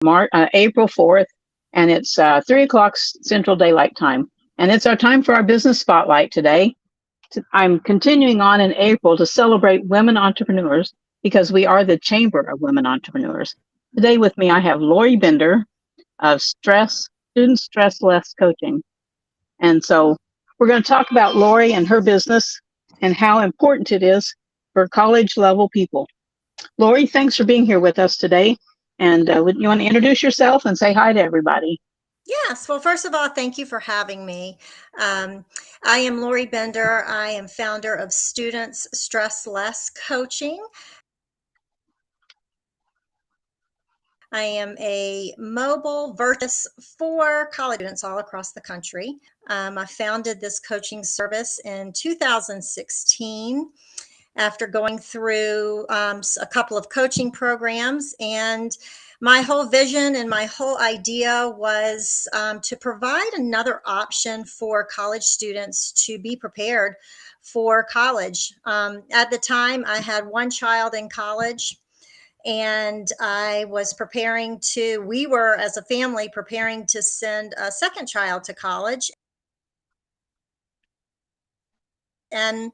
April 4th, and it's 3 o'clock Central Daylight Time. And it's our time for our business spotlight today. I'm continuing on in April to celebrate women entrepreneurs because we are the Chamber of Women Entrepreneurs. Today with me, I have Lori Bender of Student Stress Less Coaching. And so we're going to talk about Lori and her business and how important it is for college level people. Lori, thanks for being here with us today. And would you want to introduce yourself and say hi to everybody? Yes. Well, first of all, thank you for having me. I am Lori Bender. I am founder of Students Stress Less Coaching. I am a mobile virtuous for college students all across the country. I founded this coaching service in 2016 after going through a couple of coaching programs. And my whole vision and my whole idea was to provide another option for college students to be prepared for college. At the time, I had one child in college. And we were as a family preparing to send a second child to college. And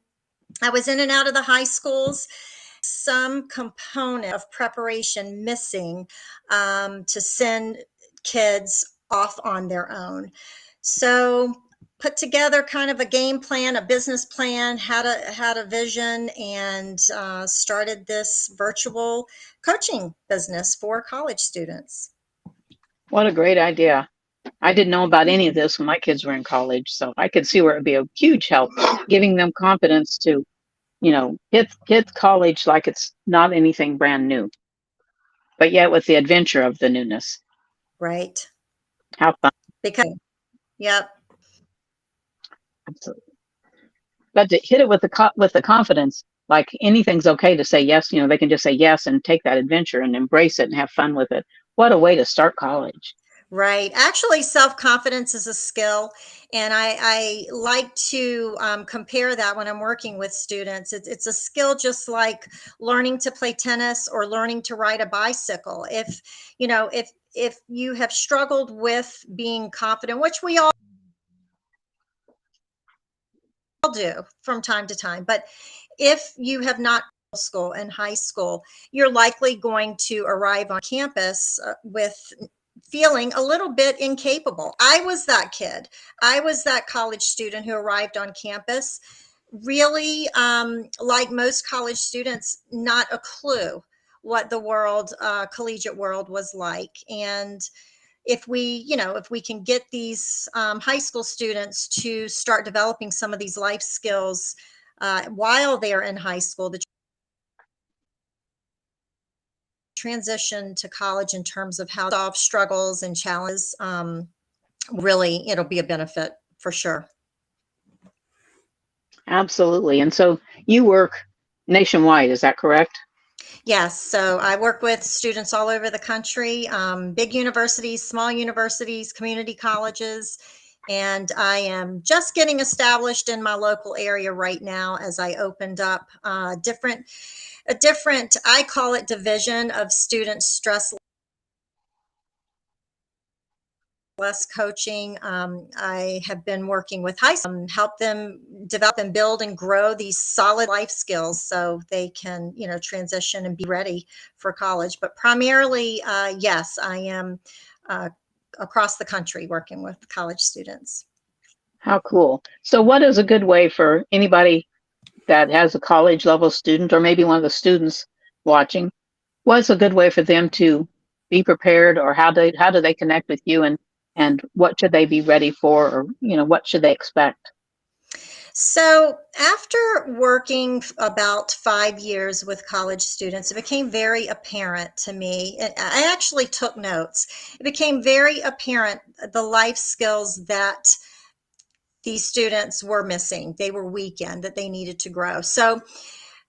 I was in and out of the high schools, some component of preparation missing to send kids off on their own. So put together kind of a game plan, a business plan, had a vision, and started this virtual coaching business for college students. What a great idea. I didn't know about any of this when my kids were in college, so I could see where it would be a huge help, giving them confidence to, hit college like it's not anything brand new, but yet with the adventure of the newness. Right. How fun. Because, yep. Absolutely. But to hit it with the confidence, like anything's okay to say yes, they can just say yes and take that adventure and embrace it and have fun with it. What a way to start college. Right. Actually, self confidence is a skill. And I like to compare that when I'm working with students. It's a skill just like learning to play tennis or learning to ride a bicycle. If you have struggled with being confident, which we all do from time to time, but if you have not school and high school, you're likely going to arrive on campus with feeling a little bit incapable. I was that kid. I was that college student who arrived on campus, really, like most college students, not a clue what the collegiate world was like. And if we can get these high school students to start developing some of these life skills while they're in high school, the transition to college in terms of how to solve struggles and challenges, really, it'll be a benefit for sure. Absolutely. And so you work nationwide, is that correct? Yes, so I work with students all over the country, big universities, small universities, community colleges, and I am just getting established in my local area right now as I opened up a different, I call it division of student stress less coaching. I have been working with high school, help them develop and build and grow these solid life skills so they can, transition and be ready for college. But primarily, yes, I am uh, across the country working with college students. How cool. So what is a good way for anybody that has a college level student or maybe one of the students watching? What's a good way for them to be prepared, or how do they connect with you, and what should they be ready for, or what should they expect? So, after working about 5 years with college students, it became very apparent to me. And I actually took notes. It became very apparent the life skills that these students were missing, they were weak in, that they needed to grow. So,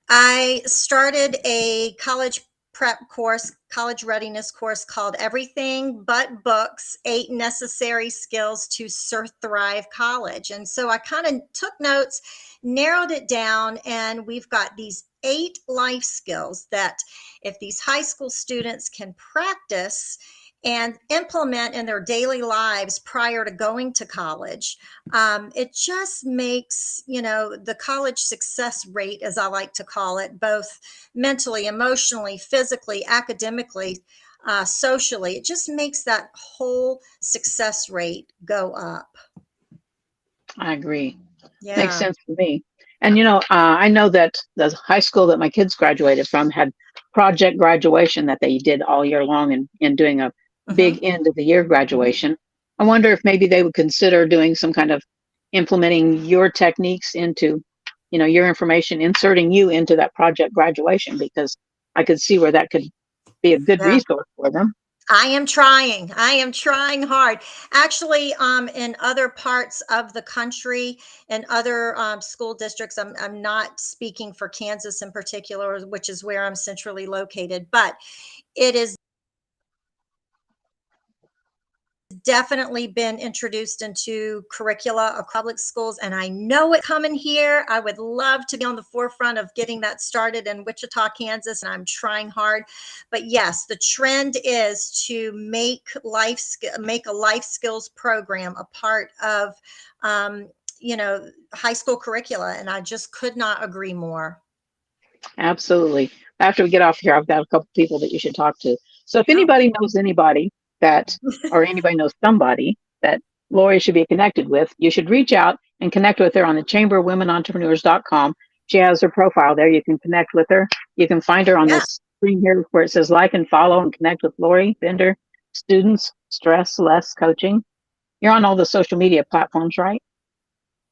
I started a college prep course, college readiness course called Everything But Books: 8 Necessary Skills to Thrive College. And so I kind of took notes, narrowed it down, and we've got these 8 life skills that if these high school students can practice and implement in their daily lives prior to going to college, it just makes, the college success rate, as I like to call it, both mentally, emotionally, physically, academically, socially, it just makes that whole success rate go up. I agree. Makes Yeah. sense to me. And I know that the high school that my kids graduated from had project graduation that they did all year long, and doing a Hmm. big end of the year graduation. I wonder if maybe they would consider doing some kind of implementing your techniques into, your information, inserting you into that project graduation, because I could see where that could be a good Yeah. resource for them. I am trying. I am trying hard. Actually, in other parts of the country and other school districts, I'm not speaking for Kansas in particular, which is where I'm centrally located, but it is definitely been introduced into curricula of public schools, and I know it coming here. I would love to be on the forefront of getting that started in Wichita, Kansas, and I'm trying hard. But yes, the trend is to make a life skills program a part of high school curricula, and I just could not agree more. Absolutely. After we get off here, I've got a couple people that you should talk to. So if Yeah. anybody knows anybody that, or anybody knows somebody that Lori should be connected with, you should reach out and connect with her on the chamberofwomenentrepreneurs.com. She has her profile there. You can connect with her. You can find her on Yeah. this screen here where it says like and follow and connect with Lori Bender, students, stress less coaching. You're on all the social media platforms, right?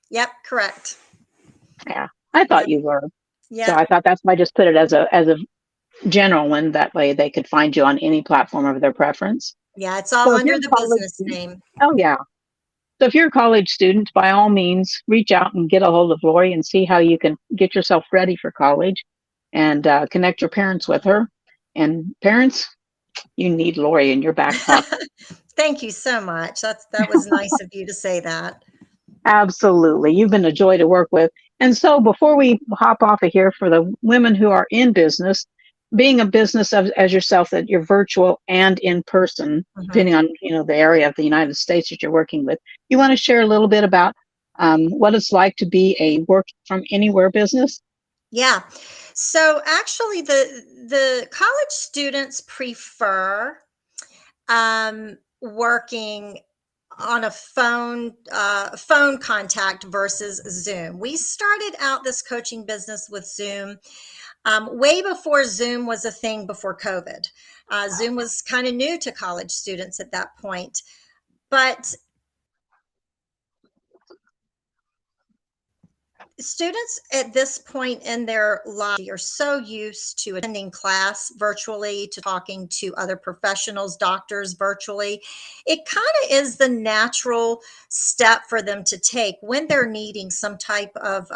Yep. Correct. Yeah, I thought Yep. you were. So Yep. I thought that's why I just put it as a general one. That way they could find you on any platform of their preference. Yeah. It's all So if you're under the a college business student, name. oh yeah. So if you're a college student, by all means, reach out and get a hold of Lori and see how you can get yourself ready for college, and connect your parents with her. And parents, you need Lori in your back pocket. Thank you so much. That was nice of you to say that. Absolutely. You've been a joy to work with. And so before we hop off of here, for the women who are in business, being a business as yourself, that you're virtual and in person, Mhm. depending on, the area of the United States that you're working with, you want to share a little bit about what it's like to be a work from anywhere business? Yeah. So actually, the college students prefer working on a phone contact versus Zoom. We started out this coaching business with Zoom way before Zoom was a thing before COVID. Zoom was kind of new to college students at that point, but students at this point in their life are so used to attending class virtually, to talking to other professionals, doctors virtually. It kind of is the natural step for them to take when they're needing some type of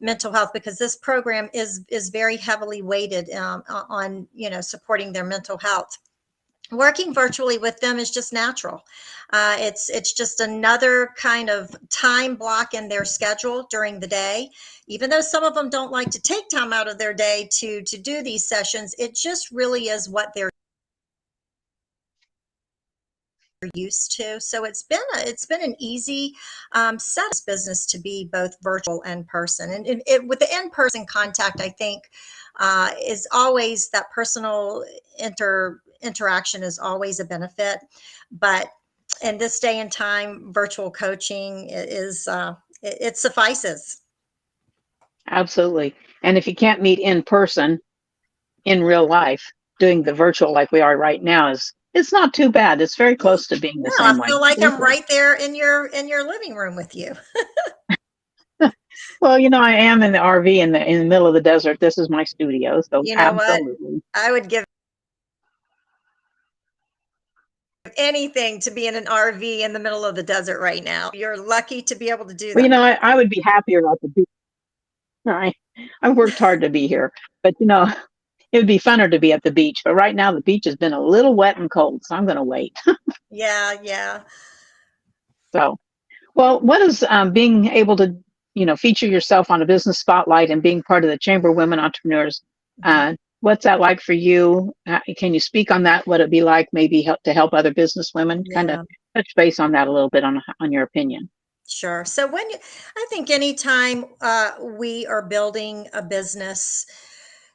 mental health, because this program is very heavily weighted on supporting their mental health. Working virtually with them is just natural. It's just another kind of time block in their schedule during the day. Even though some of them don't like to take time out of their day to do these sessions, it just really is what they're used to. So it's been an easy set of business to be both virtual and person. And with the in person contact, I think is always that personal interaction is always a benefit. But in this day and time, virtual coaching is it suffices. Absolutely. And if you can't meet in person in real life, doing the virtual like we are right now is it's not too bad. It's very close to being the No, I same way. feel like I'm Easily. right there in your living room with you. Well, I am in the RV in the middle of the desert. This is my studio, so You know what? absolutely. I would give anything to be in an RV in the middle of the desert right now. You're lucky to be able to do Well, that. I would be happier at the beach. I I worked hard to be here, but it would be funner to be at the beach. But right now the beach has been a little wet and cold, so I'm going to wait. Yeah, yeah. So, well, what is being able to feature yourself on a business spotlight and being part of the Chamber of Women Entrepreneurs? Mhm. what's that like for you? Can you speak on that? What it'd be like maybe to help other business women? Kind of Yeah. touch base on that a little bit on your opinion. Sure. So I think anytime we are building a business,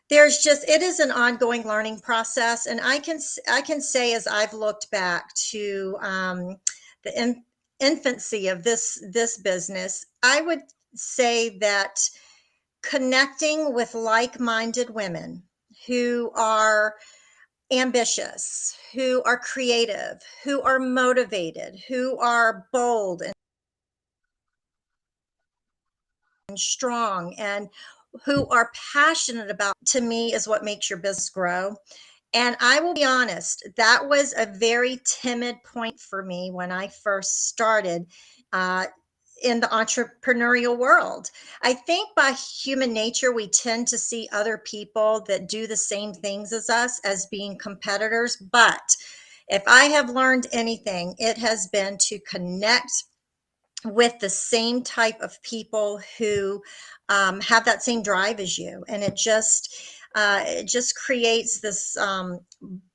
it is an ongoing learning process, and I can say as I've looked back to the infancy of this business, I would say that connecting with like-minded women who are ambitious, who are creative, who are motivated, who are bold and strong, and who are passionate about, to me, is what makes your business grow. And I will be honest, that was a very timid point for me when I first started uh, in the entrepreneurial world. I think by human nature, we tend to see other people that do the same things as us as being competitors. But if I have learned anything, it has been to connect with the same type of people who have that same drive as you, and it just creates this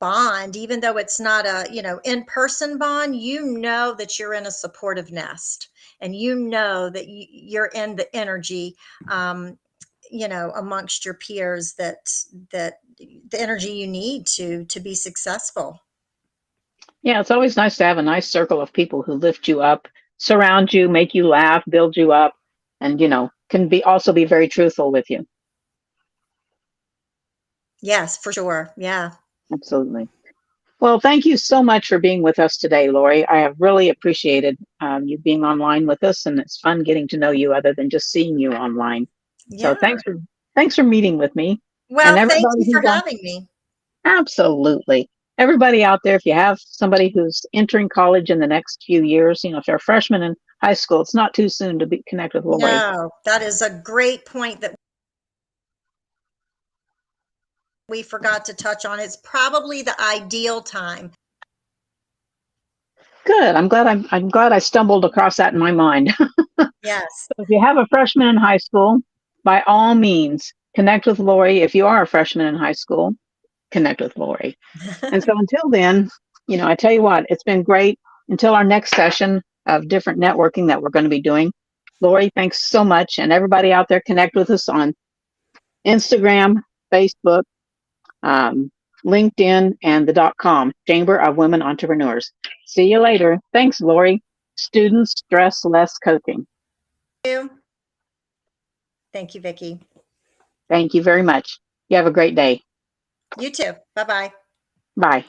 bond. Even though it's not a in-person bond, you know that you're in a supportive nest, and you know that you're in the energy, amongst your peers, that the energy you need to be successful. Yeah, it's always nice to have a nice circle of people who lift you up, surround you, make you laugh, build you up, and can be also be very truthful with you. Yes, for sure. Yeah. Absolutely. Well, thank you so much for being with us today, Lori. I have really appreciated you being online with us, and it's fun getting to know you other than just seeing you online. So Yeah. thanks for meeting with me, and Well, thank everybody you for who's on. having me. Absolutely. Everybody out there, if you have somebody who's entering college in the next few years, if they're freshmen in high school, it's not too soon to be connect with Lori. No, that is a great point that we forgot to touch on. It's probably the ideal time. Good. I'm glad I stumbled across that in my mind. Yes. If you have a freshman in high school, by all means, connect with Lori. If you are a freshman in high school, connect with Lori. And so until then, I tell you what, it's been great. Until our next session of different networking that we're going to be doing. Lori, thanks so much. And everybody out there, connect with us on Instagram, Facebook, um, LinkedIn, and the .com, Chamber of Women Entrepreneurs. See you later. Thanks, Lori. Students stress less coaching. Thank you, Vicki. Thank you very much. You have a great day. You too. Bye-bye. Bye.